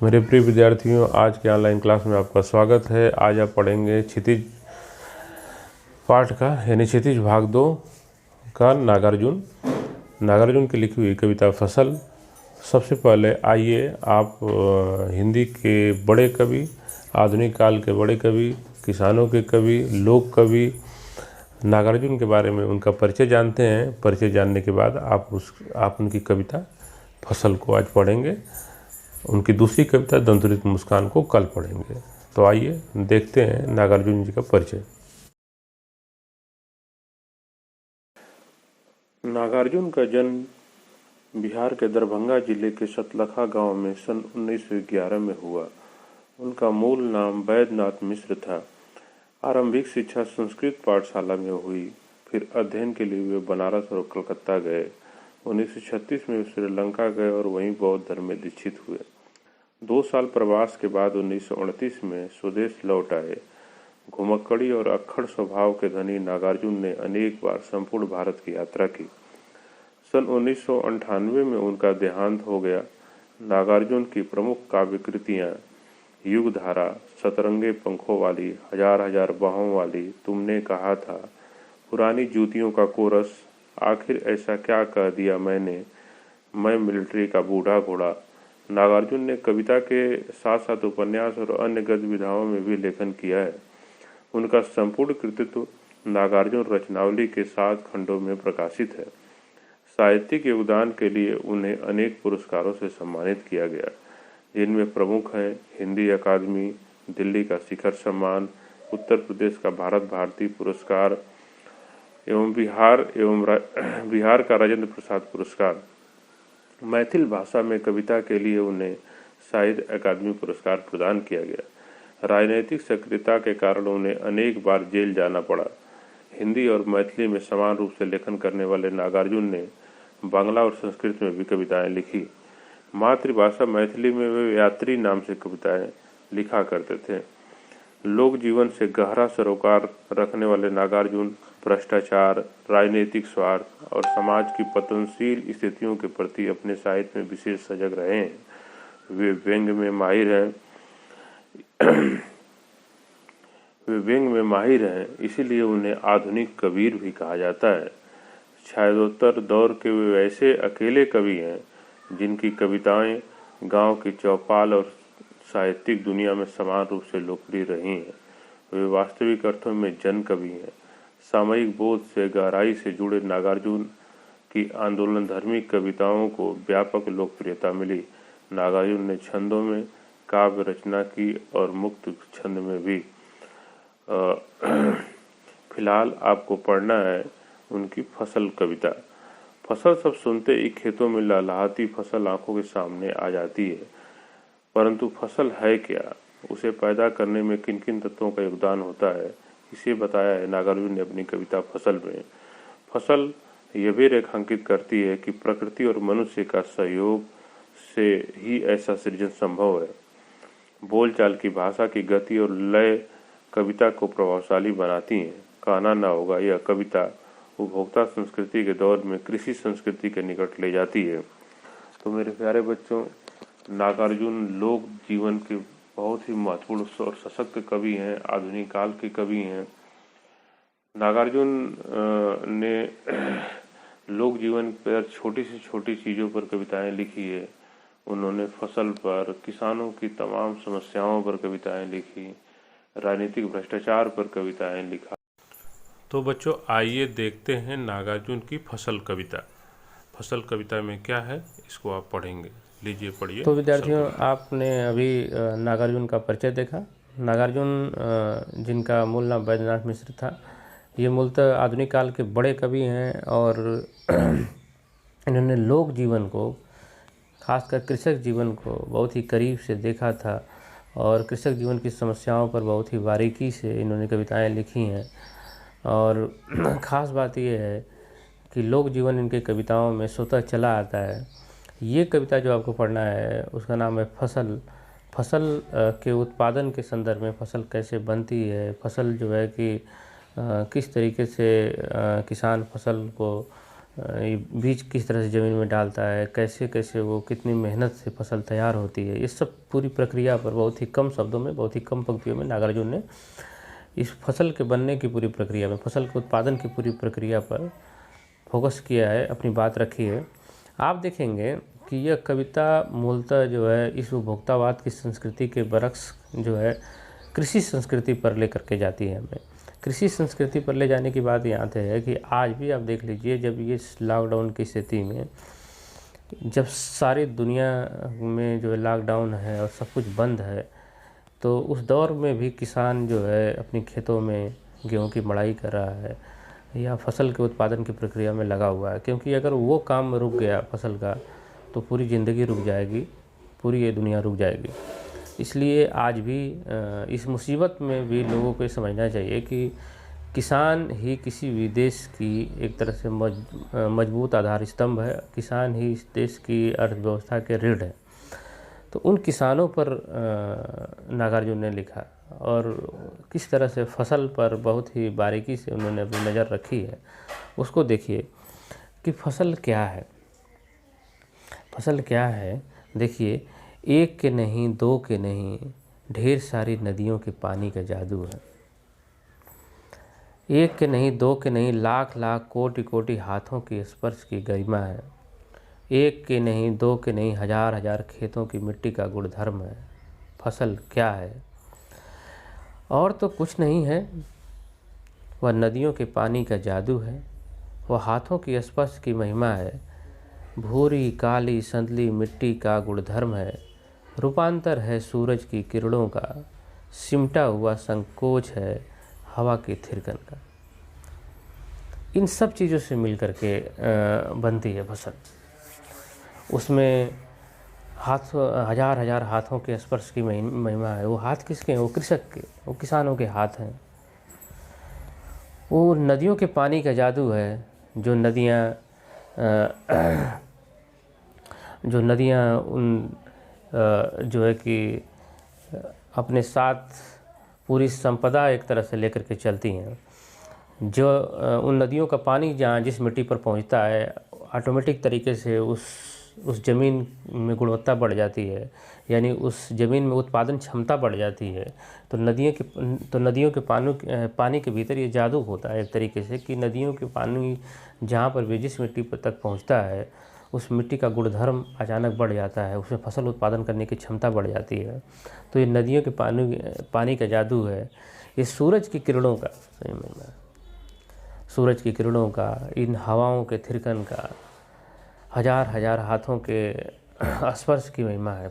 मेरे प्रिय विद्यार्थियों, आज के ऑनलाइन क्लास में आपका स्वागत है। आज आप पढ़ेंगे क्षितिज पाठ का यानी क्षितिज भाग 2 का नागार्जुन की लिखी हुई कविता फसल। सबसे पहले आइए आप हिंदी के बड़े कवि, आधुनिक काल के बड़े कवि, किसानों के कवि, लोक कवि नागार्जुन के बारे में उनका परिचय जानते हैं। परिचय जानने के बाद आप उनकी कविता फसल को आज पढ़ेंगे। उनकी दूसरी कविता दंतुरित मुस्कान को कल पढ़ेंगे। तो आइए देखते हैं नागार्जुन जी का परिचय। नागार्जुन का जन्म बिहार के दरभंगा जिले के सतलखा गांव में सन 1911 में हुआ। उनका मूल नाम बैद्यनाथ मिश्र था। आरंभिक शिक्षा संस्कृत पाठशाला में हुई, फिर अध्ययन के लिए वे बनारस और कलकत्ता गए। 1936 में श्रीलंका गए और वहीं बौद्ध धर्म में दीक्षित हुए। 2 साल प्रवास के बाद 1929 में स्वदेश लौट आए। घुमक्कड़ी और अक्खड़ स्वभाव के धनी नागार्जुन ने अनेक बार संपूर्ण भारत की यात्रा की। सन 1998 में उनका देहांत हो गया। नागार्जुन की प्रमुख काव्य कृतियाँ युगधारा, सतरंगे पंखों वाली, हजार हजार बाहों वाली, तुमने कहा था, पुरानी जूतियों का कोरस, आखिर ऐसा क्या कह दिया मैंने, मैं मिलिट्री का बूढ़ा घोड़ा। नागार्जुन ने कविता के साथ साथ उपन्यास और अन्य गद्य-विधाओं में भी लेखन किया है। उनका संपूर्ण कृतित्व नागार्जुन रचनावली के 7 खंडों में प्रकाशित है। साहित्यिक योगदान के लिए उन्हें अनेक पुरस्कारों से सम्मानित किया गया, जिनमें प्रमुख हैं हिंदी अकादमी, दिल्ली का शिखर सम्मान, उत्तर प्रदेश का भारत भारती पुरस्कार एवं बिहार का राजेंद्र प्रसाद पुरस्कार। मैथिल भाषा में कविता के लिए उन्हें साहित्य अकादमी पुरस्कार प्रदान किया गया। राजनीतिक सक्रियता के कारण उन्हें अनेक बार जेल जाना पड़ा। हिंदी और मैथिली में समान रूप से लेखन करने वाले नागार्जुन ने बांग्ला और संस्कृत में भी कविताएं लिखी। मातृभाषा मैथिली में वे यात्री नाम से कविताएं लिखा करते थे। लोक जीवन से गहरा सरोकार रखने वाले नागार्जुन भ्रष्टाचार, राजनीतिक स्वार्थ और समाज की पतनशील स्थितियों के प्रति अपने साहित्य में विशेष सजग रहे हैं। वे व्यंग्य में माहिर हैं, इसीलिए उन्हें आधुनिक कबीर भी कहा जाता है। छायोत्तर दौर के वे ऐसे अकेले कवि हैं जिनकी कविताएं गांव की चौपाल और साहित्यिक दुनिया में समान रूप से लोकप्रिय रही हैं। वे वास्तविक अर्थों में जन कवि हैं। सामयिक बोध से गहराई से जुड़े नागार्जुन की आंदोलनधर्मी कविताओं को व्यापक लोकप्रियता मिली। नागार्जुन ने छंदों में काव्य रचना की और मुक्त छंद में भी। फिलहाल आपको पढ़ना है उनकी फसल कविता। फसल सब सुनते ही खेतों में लहलहाती फसल आंखों के सामने आ जाती है, परंतु फसल है क्या, उसे पैदा करने में किन किन तत्वों का योगदान होता है, इसे बताया है नागार्जुन ने अपनी कविता फसल में। फसल यह भी रेखांकित करती है कि प्रकृति और मनुष्य का सहयोग से ही ऐसा सृजन संभव है। बोलचाल की भाषा की गति और लय कविता को प्रभावशाली बनाती हैं। कहना न होगा, यह कविता उपभोक्ता संस्कृति के दौर में कृषि संस्कृति के निकट ले जाती है। तो मेरे प्यारे बच्चों, नागार्जुन लोक जीवन के बहुत ही महत्वपूर्ण और सशक्त कवि हैं, आधुनिक काल के कवि हैं। नागार्जुन ने लोक जीवन पर छोटी से छोटी चीज़ों पर कविताएं लिखी है। उन्होंने फसल पर, किसानों की तमाम समस्याओं पर कविताएं लिखी, राजनीतिक भ्रष्टाचार पर कविताएं लिखा। तो बच्चों आइए देखते हैं नागार्जुन की फसल कविता। फसल कविता में क्या है, इसको आप पढ़ेंगे। लीजिए पढ़िए। तो विद्यार्थियों, आपने अभी नागार्जुन का परिचय देखा। नागार्जुन जिनका मूल नाम बैद्यनाथ मिश्र था, ये मूलतः आधुनिक काल के बड़े कवि हैं और इन्होंने लोक जीवन को, खासकर कृषक जीवन को बहुत ही करीब से देखा था और कृषक जीवन की समस्याओं पर बहुत ही बारीकी से इन्होंने कविताएं लिखी हैं। और ख़ास बात यह है कि लोक जीवन इनके कविताओं में स्वतः चला आता है। ये कविता जो आपको पढ़ना है उसका नाम है फसल। फसल के उत्पादन के संदर्भ में फसल कैसे बनती है, फसल जो है कि किस तरीके से किसान फसल को ये बीज किस तरह से ज़मीन में डालता है, कैसे कैसे वो कितनी मेहनत से फसल तैयार होती है, इस सब पूरी प्रक्रिया पर बहुत ही कम शब्दों में, बहुत ही कम पंक्तियों में नागार्जुन ने इस फसल के बनने की पूरी प्रक्रिया में, फसल के उत्पादन की पूरी प्रक्रिया पर फोकस किया है, अपनी बात रखी है। आप देखेंगे कि यह कविता मूलतः जो है इस उपभोक्तावाद की संस्कृति के बरक्स जो है कृषि संस्कृति पर लेकर के जाती है हमें। कृषि संस्कृति पर ले जाने की बात यहाँ से है कि आज भी आप देख लीजिए, जब ये लॉकडाउन की स्थिति में, जब सारी दुनिया में जो है लॉकडाउन है और सब कुछ बंद है, तो उस दौर में भी किसान जो है अपनी खेतों में गेहूं की मड़ाई कर रहा है या फसल के उत्पादन की प्रक्रिया में लगा हुआ है, क्योंकि अगर वो काम रुक गया फसल का तो पूरी ज़िंदगी रुक जाएगी, पूरी ये दुनिया रुक जाएगी। इसलिए आज भी इस मुसीबत में भी लोगों को ये समझना चाहिए कि किसान ही किसी भी देश की एक तरह से मजबूत आधार स्तंभ है, किसान ही इस देश की अर्थव्यवस्था के रीढ़ है। तो उन किसानों पर नागार्जुन ने लिखा और किस तरह से फसल पर बहुत ही बारीकी से उन्होंने अपनी नज़र रखी है, उसको देखिए कि फसल क्या है। फसल क्या है, देखिए, एक के नहीं, दो के नहीं, ढेर सारी नदियों के पानी का जादू है। एक के नहीं, दो के नहीं, लाख लाख कोटि कोटि हाथों के स्पर्श की गरिमा है। एक के नहीं, दो के नहीं, हजार हजार खेतों की मिट्टी का गुणधर्म है। फसल क्या है? और तो कुछ नहीं है, वह नदियों के पानी का जादू है, वह हाथों की स्पर्श की महिमा है। भूरी काली संदली मिट्टी का गुणधर्म है, रूपांतर है सूरज की किरणों का, सिमटा हुआ संकोच है हवा के थिरकन का। इन सब चीज़ों से मिलकर के बनती है फसल। उसमें हजार हजार हाथों के स्पर्श की महिमा है। वो हाथ किसके हैं? वो कृषक के, वो किसानों के हाथ हैं। वो नदियों के पानी का जादू है, जो नदियाँ उन जो है कि अपने साथ पूरी संपदा एक तरह से लेकर के चलती हैं। जो उन नदियों का पानी जहाँ जिस मिट्टी पर पहुँचता है, ऑटोमेटिक तरीके से उस ज़मीन में गुणवत्ता बढ़ जाती है, यानी उस ज़मीन में उत्पादन क्षमता बढ़ जाती है। तो नदियों के पानी के भीतर ये जादू होता है एक तरीके से, कि नदियों के पानी जहाँ पर भी जिस मिट्टी पर तक पहुँचता है, उस मिट्टी का गुणधर्म अचानक बढ़ जाता है, उसमें फसल उत्पादन करने की क्षमता बढ़ जाती है। तो ये नदियों के पानी का जादू है। ये सूरज की किरणों का, सही में सूरज की किरणों का, इन हवाओं के थिरकन का, हजार हजार हाथों के स्पर्श की महिमा है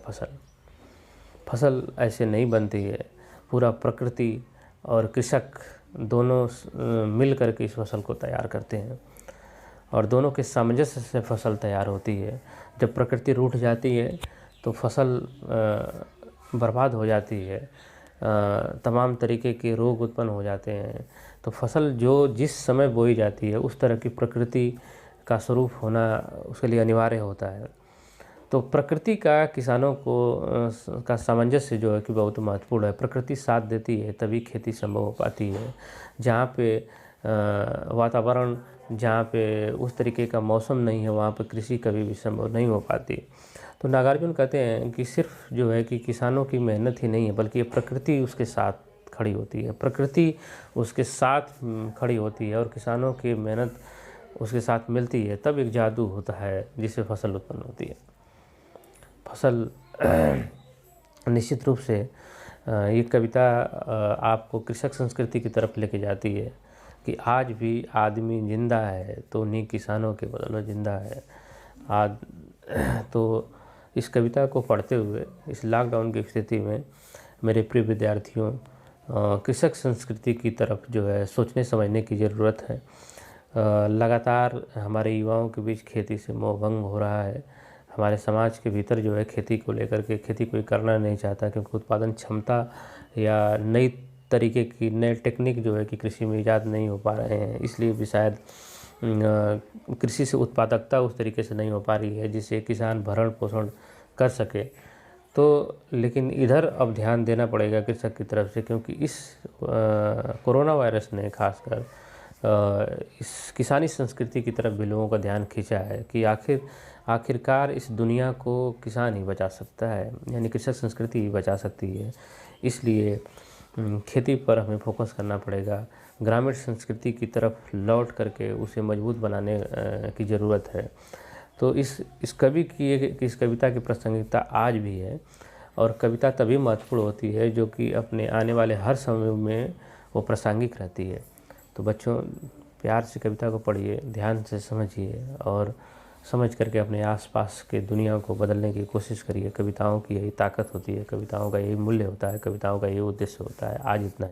फसल ऐसे नहीं बनती है। पूरा प्रकृति और कृषक दोनों मिल कर के इस फसल को तैयार करते हैं और दोनों के सामंजस्य से फसल तैयार होती है। जब प्रकृति रूठ जाती है तो फसल बर्बाद हो जाती है, तमाम तरीके के रोग उत्पन्न हो जाते हैं। तो फसल जो जिस समय बोई जाती है, उस तरह की प्रकृति का स्वरूप होना उसके लिए अनिवार्य होता है। तो प्रकृति का किसानों को का सामंजस्य जो है कि बहुत महत्वपूर्ण है। प्रकृति साथ देती है तभी खेती संभव हो पाती है। जहाँ पे वातावरण, जहाँ पे उस तरीके का मौसम नहीं है, वहाँ पे कृषि कभी भी संभव नहीं हो पाती। तो नागार्जुन कहते हैं कि सिर्फ जो है कि किसानों की मेहनत ही नहीं है, बल्कि ये प्रकृति उसके साथ खड़ी होती है, प्रकृति उसके साथ खड़ी होती है और किसानों की मेहनत उसके साथ मिलती है, तब एक जादू होता है जिससे फसल उत्पन्न होती है। फसल निश्चित रूप से ये कविता आपको कृषक संस्कृति की तरफ लेके जाती है कि आज भी आदमी जिंदा है तो उन्हीं किसानों के बदौलत जिंदा है। तो इस कविता को पढ़ते हुए इस लॉकडाउन की स्थिति में मेरे प्रिय विद्यार्थियों, कृषक संस्कृति की तरफ जो है सोचने समझने की ज़रूरत है। लगातार हमारे युवाओं के बीच खेती से मोहभंग हो रहा है। हमारे समाज के भीतर जो है खेती को लेकर के, खेती कोई करना नहीं चाहता, क्योंकि उत्पादन क्षमता या नई तरीके की नए टेक्निक जो है कि कृषि में ईजाद नहीं हो पा रहे हैं। इसलिए भी शायद कृषि से उत्पादकता उस तरीके से नहीं हो पा रही है जिससे किसान भरण पोषण कर सके। तो लेकिन इधर अब ध्यान देना पड़ेगा कृषक की तरफ से, क्योंकि इस कोरोना वायरस ने खासकर इस किसानी संस्कृति की तरफ भी लोगों का ध्यान खींचा है कि आखिरकार इस दुनिया को किसान ही बचा सकता है, यानी कृषक संस्कृति ही बचा सकती है। इसलिए खेती पर हमें फोकस करना पड़ेगा, ग्रामीण संस्कृति की तरफ लौट करके उसे मजबूत बनाने की ज़रूरत है। तो इस कविता की प्रासंगिकता आज भी है, और कविता तभी महत्वपूर्ण होती है जो कि अपने आने वाले हर समय में वो प्रासंगिक रहती है। तो बच्चों, प्यार से कविता को पढ़िए, ध्यान से समझिए और समझ करके अपने आसपास के दुनिया को बदलने की कोशिश करिए। कविताओं की यही ताकत होती है, कविताओं का यही मूल्य होता है, कविताओं का यही उद्देश्य होता है। आज इतना ही।